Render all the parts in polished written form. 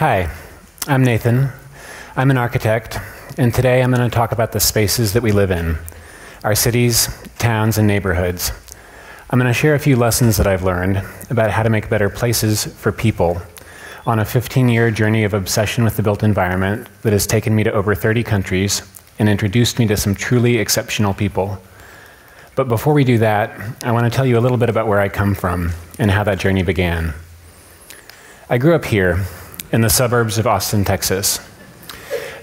Hi, I'm Nathan. I'm an architect, and today I'm going to talk about the spaces that we live in, our cities, towns, and neighborhoods. I'm going to share a few lessons that I've learned about how to make better places for people on a 15-year journey of obsession with the built environment that has taken me to over 30 countries and introduced me to some truly exceptional people. But before we do that, I want to tell you a little bit about where I come from and how that journey began. I grew up here in the suburbs of Austin, Texas.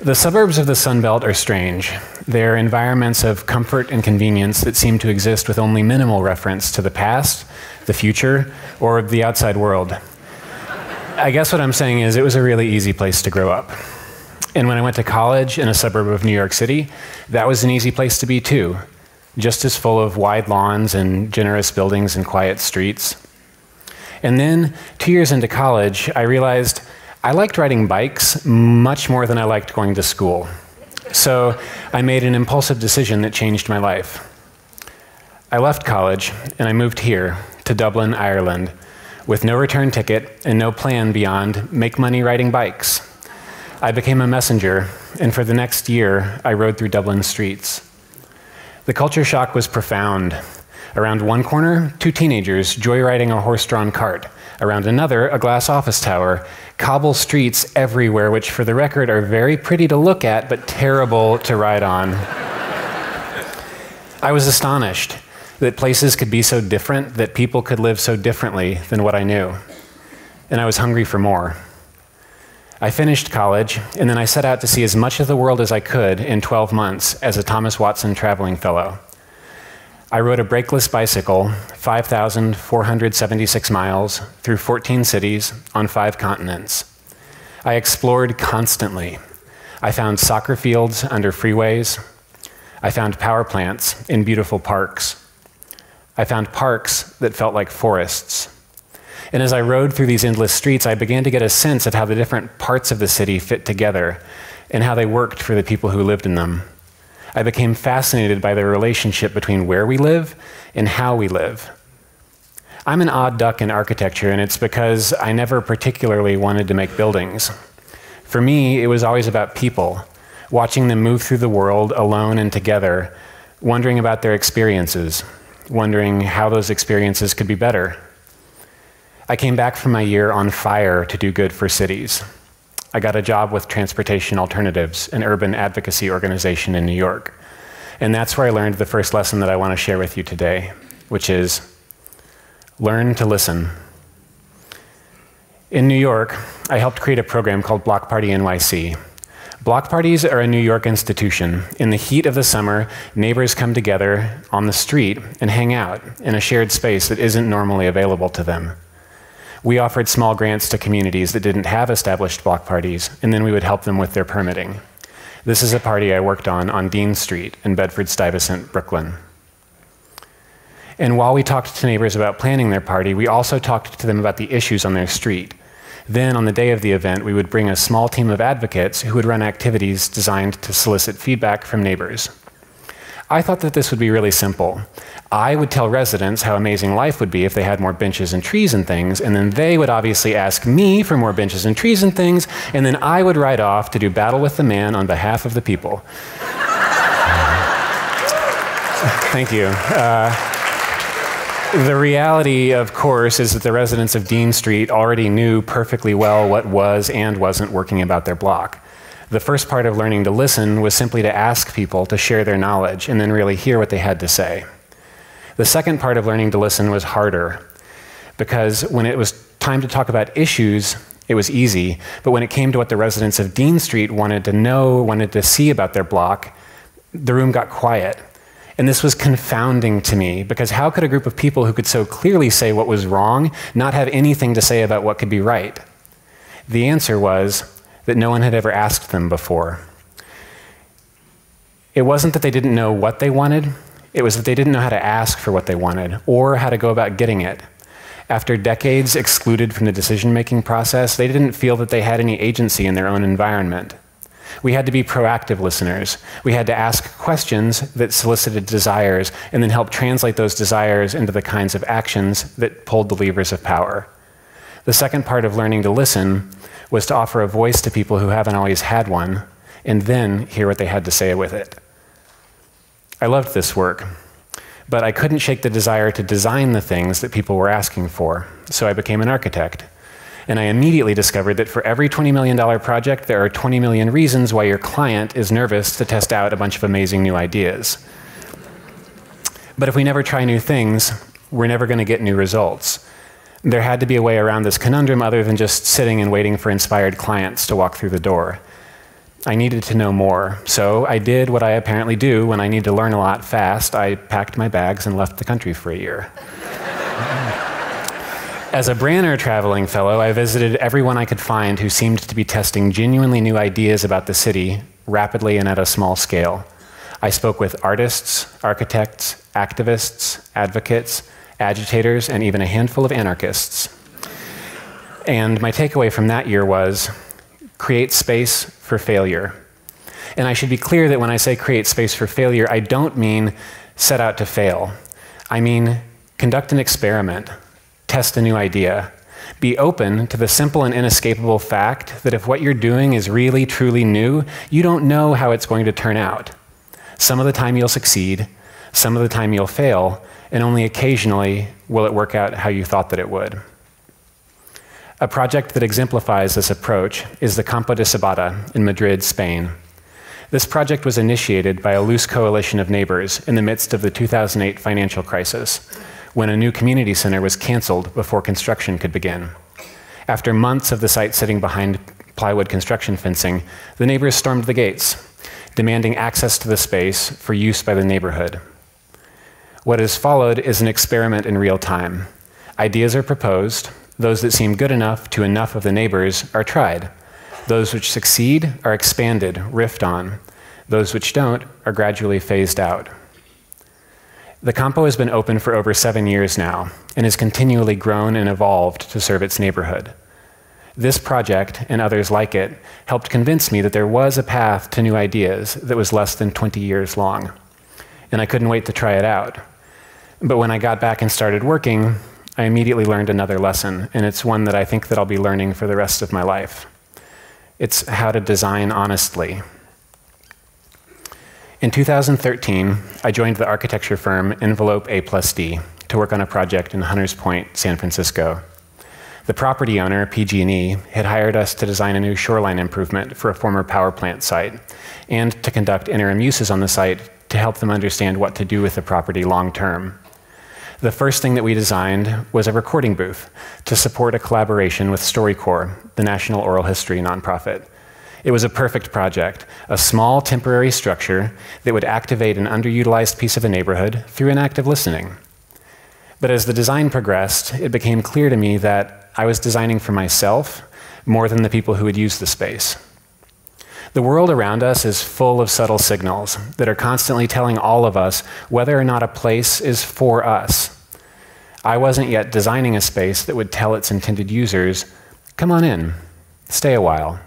The suburbs of the Sun Belt are strange. They're environments of comfort and convenience that seem to exist with only minimal reference to the past, the future, or the outside world. I guess what I'm saying is it was a really easy place to grow up. And when I went to college in a suburb of New York City, that was an easy place to be too, just as full of wide lawns and generous buildings and quiet streets. And then, 2 years into college, I realized I liked riding bikes much more than I liked going to school. So I made an impulsive decision that changed my life. I left college and I moved here to Dublin, Ireland, with no return ticket and no plan beyond make money riding bikes. I became a messenger, and for the next year, I rode through Dublin streets. The culture shock was profound. Around one corner, two teenagers joyriding a horse-drawn cart. Around another, a glass office tower. Cobble streets everywhere, which for the record are very pretty to look at, but terrible to ride on. I was astonished that places could be so different, that people could live so differently than what I knew. And I was hungry for more. I finished college, and then I set out to see as much of the world as I could in 12 months as a Thomas Watson traveling fellow. I rode a brakeless bicycle, 5,476 miles, through 14 cities on 5 continents. I explored constantly. I found soccer fields under freeways. I found power plants in beautiful parks. I found parks that felt like forests. And as I rode through these endless streets, I began to get a sense of how the different parts of the city fit together and how they worked for the people who lived in them. I became fascinated by the relationship between where we live and how we live. I'm an odd duck in architecture, and it's because I never particularly wanted to make buildings. For me, it was always about people, watching them move through the world alone and together, wondering about their experiences, wondering how those experiences could be better. I came back from my year on fire to do good for cities. I got a job with Transportation Alternatives, an urban advocacy organization in New York. And that's where I learned the first lesson that I want to share with you today, which is learn to listen. In New York, I helped create a program called Block Party NYC. Block parties are a New York institution. In the heat of the summer, neighbors come together on the street and hang out in a shared space that isn't normally available to them. We offered small grants to communities that didn't have established block parties, and then we would help them with their permitting. This is a party I worked on Dean Street in Bedford-Stuyvesant, Brooklyn. And while we talked to neighbors about planning their party, we also talked to them about the issues on their street. Then, on the day of the event, we would bring a small team of advocates who would run activities designed to solicit feedback from neighbors. I thought that this would be really simple. I would tell residents how amazing life would be if they had more benches and trees and things, and then they would obviously ask me for more benches and trees and things, and then I would ride off to do battle with the man on behalf of the people. Thank you. The reality, of course, is that the residents of Dean Street already knew perfectly well what was and wasn't working about their block. The first part of learning to listen was simply to ask people to share their knowledge and then really hear what they had to say. The second part of learning to listen was harder, because when it was time to talk about issues, it was easy, but when it came to what the residents of Dean Street wanted to know, wanted to see about their block, the room got quiet. And this was confounding to me, because how could a group of people who could so clearly say what was wrong not have anything to say about what could be right? The answer was that no one had ever asked them before. It wasn't that they didn't know what they wanted, it was that they didn't know how to ask for what they wanted, or how to go about getting it. After decades excluded from the decision-making process, they didn't feel that they had any agency in their own environment. We had to be proactive listeners. We had to ask questions that solicited desires, and then help translate those desires into the kinds of actions that pulled the levers of power. The second part of learning to listen was to offer a voice to people who haven't always had one, and then hear what they had to say with it. I loved this work, but I couldn't shake the desire to design the things that people were asking for, so I became an architect. And I immediately discovered that for every $20 million project, there are 20 million reasons why your client is nervous to test out a bunch of amazing new ideas. But if we never try new things, we're never going to get new results. There had to be a way around this conundrum other than just sitting and waiting for inspired clients to walk through the door. I needed to know more, so I did what I apparently do when I need to learn a lot fast. I packed my bags and left the country for a year. As a Branner traveling fellow, I visited everyone I could find who seemed to be testing genuinely new ideas about the city rapidly and at a small scale. I spoke with artists, architects, activists, advocates, agitators, and even a handful of anarchists. And my takeaway from that year was, create space for failure. And I should be clear that when I say create space for failure, I don't mean set out to fail. I mean conduct an experiment. Test a new idea. Be open to the simple and inescapable fact that if what you're doing is really, truly new, you don't know how it's going to turn out. Some of the time you'll succeed, some of the time you'll fail, and only occasionally will it work out how you thought that it would. A project that exemplifies this approach is the Campo de Sabata in Madrid, Spain. This project was initiated by a loose coalition of neighbors in the midst of the 2008 financial crisis, when a new community center was canceled before construction could begin. After months of the site sitting behind plywood construction fencing, the neighbors stormed the gates, demanding access to the space for use by the neighborhood. What has followed is an experiment in real time. Ideas are proposed. Those that seem good enough to enough of the neighbors are tried. Those which succeed are expanded, riffed on. Those which don't are gradually phased out. The Campo has been open for over 7 years now and has continually grown and evolved to serve its neighborhood. This project, and others like it, helped convince me that there was a path to new ideas that was less than 20 years long, and I couldn't wait to try it out. But when I got back and started working, I immediately learned another lesson, and it's one that I think that I'll be learning for the rest of my life. It's how to design honestly. In 2013, I joined the architecture firm Envelope A+D to work on a project in Hunters Point, San Francisco. The property owner, PG&E, had hired us to design a new shoreline improvement for a former power plant site and to conduct interim uses on the site to help them understand what to do with the property long term. The first thing that we designed was a recording booth to support a collaboration with StoryCorps, the National Oral History nonprofit. It was a perfect project, a small temporary structure that would activate an underutilized piece of a neighborhood through an act of listening. But as the design progressed, it became clear to me that I was designing for myself more than the people who would use the space. The world around us is full of subtle signals that are constantly telling all of us whether or not a place is for us. I wasn't yet designing a space that would tell its intended users, come on in, stay a while.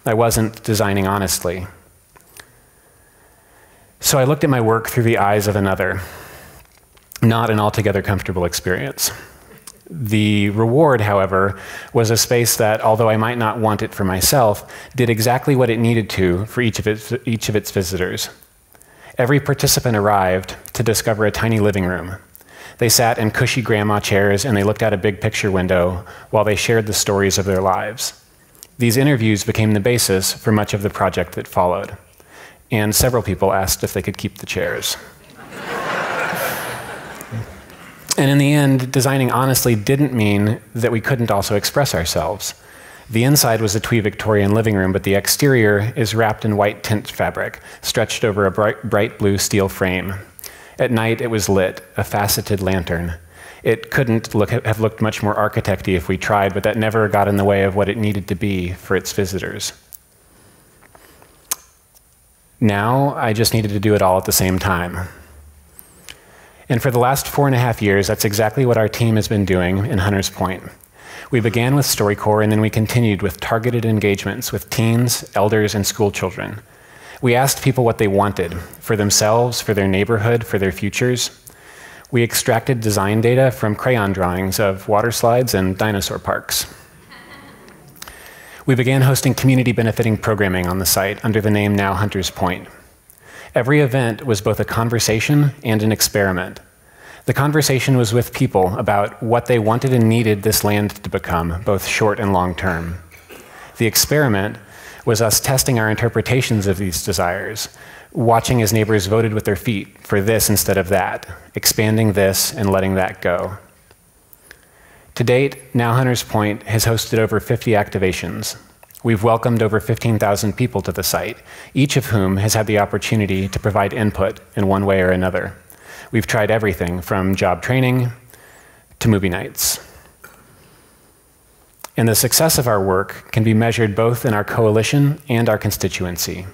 I wasn't designing honestly. So I looked at my work through the eyes of another, not an altogether comfortable experience. The reward, however, was a space that, although I might not want it for myself, did exactly what it needed to for each of its visitors. Every participant arrived to discover a tiny living room. They sat in cushy grandma chairs and they looked out a big picture window while they shared the stories of their lives. These interviews became the basis for much of the project that followed, and several people asked if they could keep the chairs. And in the end, designing honestly didn't mean that we couldn't also express ourselves. The inside was a twee Victorian living room, but the exterior is wrapped in white tint fabric, stretched over a bright blue steel frame. At night, it was lit, a faceted lantern. It couldn't have looked much more architect-y if we tried, but that never got in the way of what it needed to be for its visitors. Now, I just needed to do it all at the same time. And for the last 4.5 years, that's exactly what our team has been doing in Hunters Point. We began with StoryCorps, and then we continued with targeted engagements with teens, elders, and school children. We asked people what they wanted for themselves, for their neighborhood, for their futures. We extracted design data from crayon drawings of water slides and dinosaur parks. We began hosting community benefiting programming on the site under the name Now Hunters Point. Every event was both a conversation and an experiment. The conversation was with people about what they wanted and needed this land to become, both short and long term. The experiment was us testing our interpretations of these desires, watching as neighbors voted with their feet for this instead of that, expanding this and letting that go. To date, Now Hunters Point has hosted over 50 activations. We've welcomed over 15,000 people to the site, each of whom has had the opportunity to provide input in one way or another. We've tried everything from job training to movie nights. And the success of our work can be measured both in our coalition and our constituency.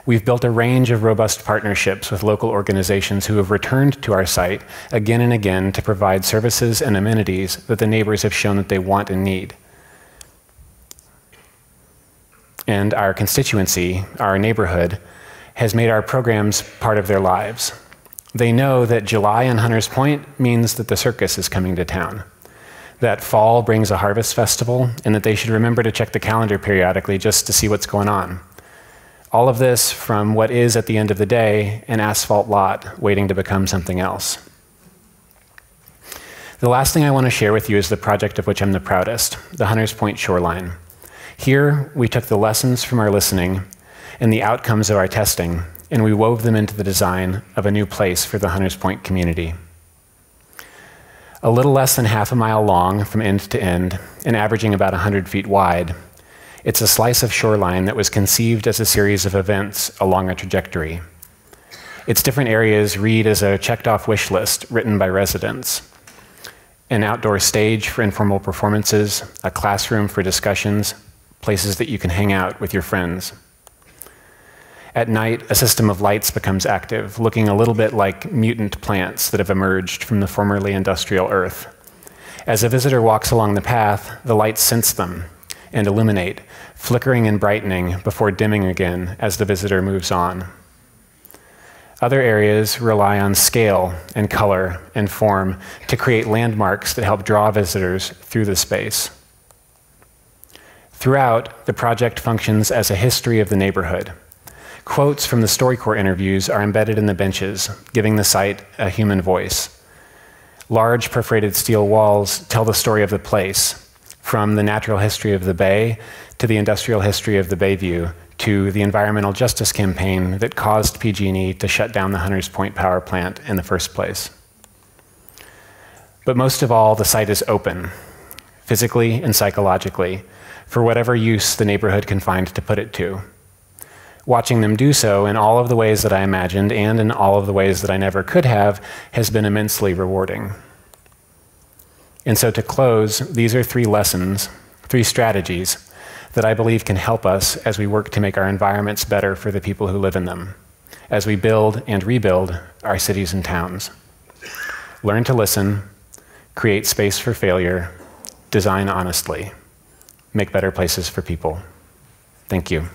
We've built a range of robust partnerships with local organizations who have returned to our site again and again to provide services and amenities that the neighbors have shown that they want and need. And our constituency, our neighborhood, has made our programs part of their lives. They know that July on Hunters Point means that the circus is coming to town, that fall brings a harvest festival, and that they should remember to check the calendar periodically just to see what's going on. All of this from what is, at the end of the day, an asphalt lot waiting to become something else. The last thing I want to share with you is the project of which I'm the proudest, the Hunters Point Shoreline. Here, we took the lessons from our listening and the outcomes of our testing, and we wove them into the design of a new place for the Hunters Point community. A little less than half a mile long from end to end, and averaging about 100 feet wide, it's a slice of shoreline that was conceived as a series of events along a trajectory. Its different areas read as a checked-off wish list written by residents. An outdoor stage for informal performances, a classroom for discussions, places that you can hang out with your friends. At night, a system of lights becomes active, looking a little bit like mutant plants that have emerged from the formerly industrial earth. As a visitor walks along the path, the lights sense them and illuminate, flickering and brightening before dimming again as the visitor moves on. Other areas rely on scale and color and form to create landmarks that help draw visitors through the space. Throughout, the project functions as a history of the neighborhood. Quotes from the StoryCorps interviews are embedded in the benches, giving the site a human voice. Large perforated steel walls tell the story of the place, from the natural history of the bay to the industrial history of the Bayview to the environmental justice campaign that caused PG&E to shut down the Hunters Point power plant in the first place. But most of all, the site is open, physically and psychologically, for whatever use the neighborhood can find to put it to. Watching them do so in all of the ways that I imagined and in all of the ways that I never could have has been immensely rewarding. And so to close, these are 3 lessons, 3 strategies that I believe can help us as we work to make our environments better for the people who live in them, as we build and rebuild our cities and towns. Learn to listen, create space for failure, design honestly, make better places for people. Thank you.